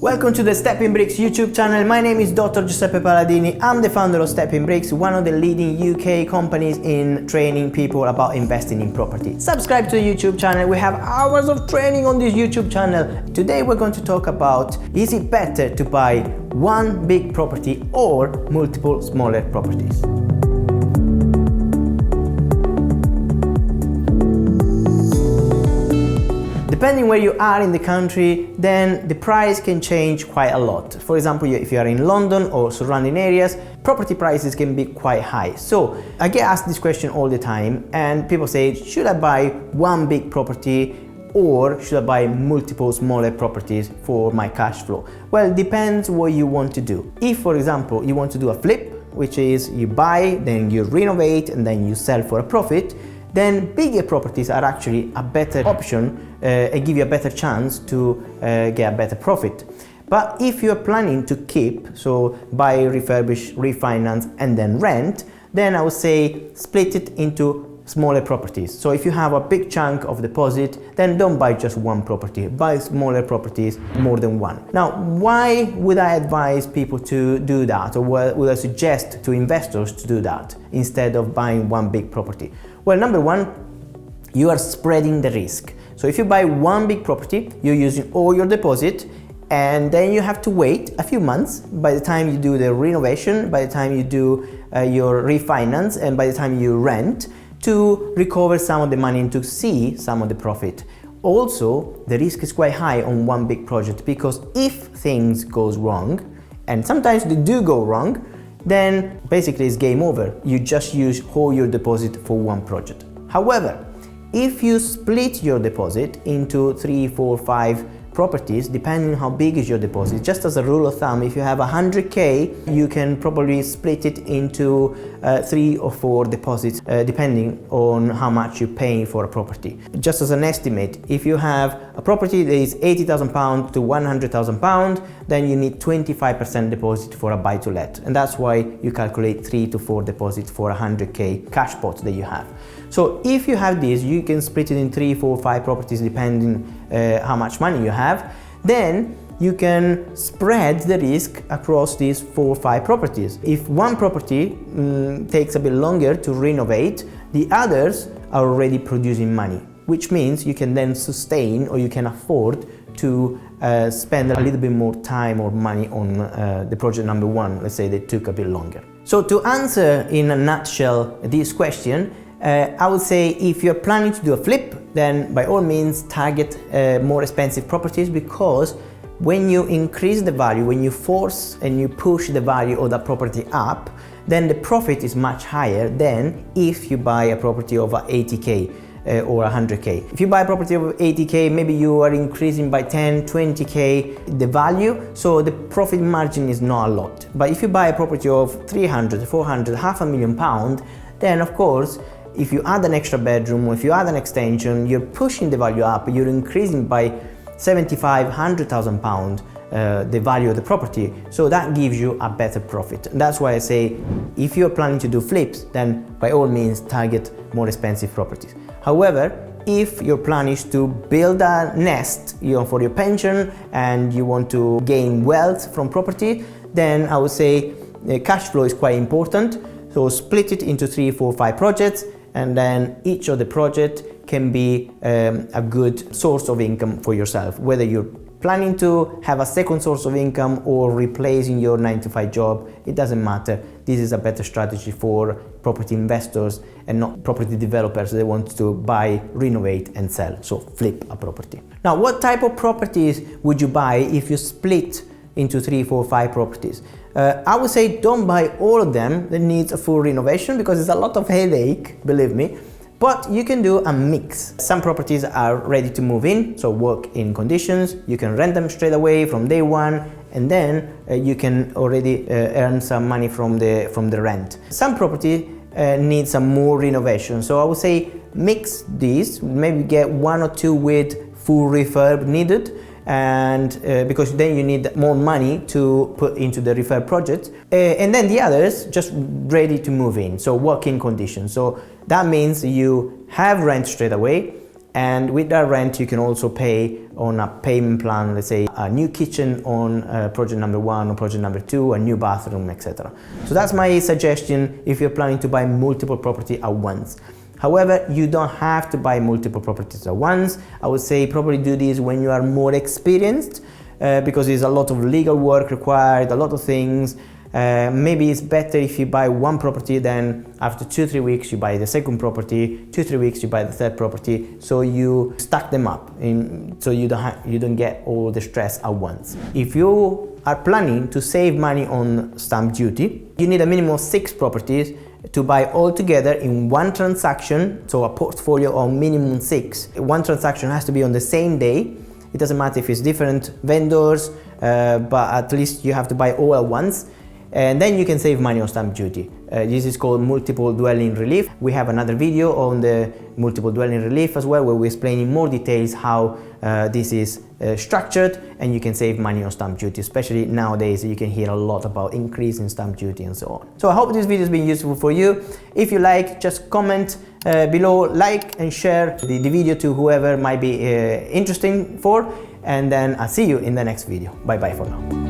Welcome to the Stepping Bricks YouTube channel. My name is Dr. Giuseppe Paladini. I'm the founder of Stepping Bricks, one of the leading UK companies in training people about investing in property. Subscribe to the YouTube channel. We have hours of training on this YouTube channel. Today we're going to talk about, is it better to buy one big property or multiple smaller properties? Depending where you are in the country, then the price can change quite a lot. For example, if you are in London or surrounding areas, property prices can be quite high. So I get asked this question all the time, and people say, should I buy one big property or should I buy multiple smaller properties for my cash flow? Well, it depends what you want to do. If, for example, you want to do a flip, which is you buy, then you renovate, and then you sell for a profit, then bigger properties are actually a better option and give you a better chance to get a better profit. But if you're planning to keep, so buy, refurbish, refinance, and then rent, then I would say split it into smaller properties. So if you have a big chunk of deposit, then don't buy just one property, buy smaller properties, more than one. Now, why would I advise people to do that, or would I suggest to investors to do that instead of buying one big property? Well, number one, you are spreading the risk. So if you buy one big property, you're using all your deposit, and then you have to wait a few months by the time you do the renovation, by the time you do your refinance, and by the time you rent, to recover some of the money and to see some of the profit. Also, the risk is quite high on one big project, because if things goes wrong, and sometimes they do go wrong, then basically it's game over. You just use all your deposit for one project. However, if you split your deposit into 3, 4, 5 properties, depending on how big is your deposit, just as a rule of thumb, if you have 100k, you can probably split it into 3 or 4 deposits, depending on how much you're paying for a property. Just as an estimate, if you have a property that is £80,000 to £100,000, then you need 25% deposit for a buy-to-let, and that's why you calculate 3 to 4 deposits for 100k cash pot that you have. So if you have this, you can split it in 3, 4, 5 properties depending how much money you have. Then you can spread the risk across these 4 or 5 properties. If one property takes a bit longer to renovate, the others are already producing money, which means you can then sustain, or you can afford to spend a little bit more time or money on the project number one, let's say they took a bit longer. So to answer in a nutshell this question, I would say if you're planning to do a flip, then by all means target more expensive properties, because when you increase the value, when you force and you push the value of that property up, then the profit is much higher than if you buy a property of 80k or 100k. If you buy a property of 80k, maybe you are increasing by 10, 20k the value, so the profit margin is not a lot. But if you buy a property of 300, 400, £500,000, then of course, if you add an extra bedroom, or if you add an extension, you're pushing the value up, you're increasing by 75, £100,000 the value of the property. So that gives you a better profit. And that's why I say, if you're planning to do flips, then by all means target more expensive properties. However, if your plan is to build a nest, for your pension, and you want to gain wealth from property, then I would say cash flow is quite important. So split it into 3, 4, 5 projects, and then each of the projects can be a good source of income for yourself. Whether you're planning to have a second source of income or replacing your 9-to-5 job, it doesn't matter. This is a better strategy for property investors and not property developers that want to buy, renovate, and sell. So flip a property. Now, what type of properties would you buy if you split into 3, 4, 5 properties? I would say don't buy all of them that needs a full renovation, because it's a lot of headache, believe me. But you can do a mix. Some properties are ready to move in, so work-in conditions. You can rent them straight away from day one, and then you can already earn some money from the rent. Some property needs some more renovation, so I would say mix these. Maybe get 1 or 2 with full refurb needed, and because then you need more money to put into the refurb project, and then the others just ready to move in, so working conditions. So that means you have rent straight away, And with that rent, you can also pay on a payment plan, let's say a new kitchen on project number 1 or project number 2, a new bathroom, etc. So that's my suggestion if you're planning to buy multiple property at once. However, you don't have to buy multiple properties at once. I would say probably do this when you are more experienced, because there's a lot of legal work required, a lot of things. Maybe it's better if you buy one property, then after 2-3 weeks you buy the second property, 2-3 weeks you buy the third property, so you stack them up so you don't get all the stress at once. If you are planning to save money on stamp duty, you need a minimum of 6 properties to buy all together in one transaction, so a portfolio of minimum 6. One transaction has to be on the same day. It doesn't matter if it's different vendors, but at least you have to buy all at once. And then you can save money on stamp duty. This is called multiple dwelling relief. We have another video on the multiple dwelling relief as well, where we explain in more details how this is structured, and you can save money on stamp duty, especially nowadays. You can hear a lot about increase in stamp duty and so on. So I hope this video has been useful for you. If you like, just comment below, like and share the video to whoever might be interesting for, and then I'll see you in the next video. Bye bye for now.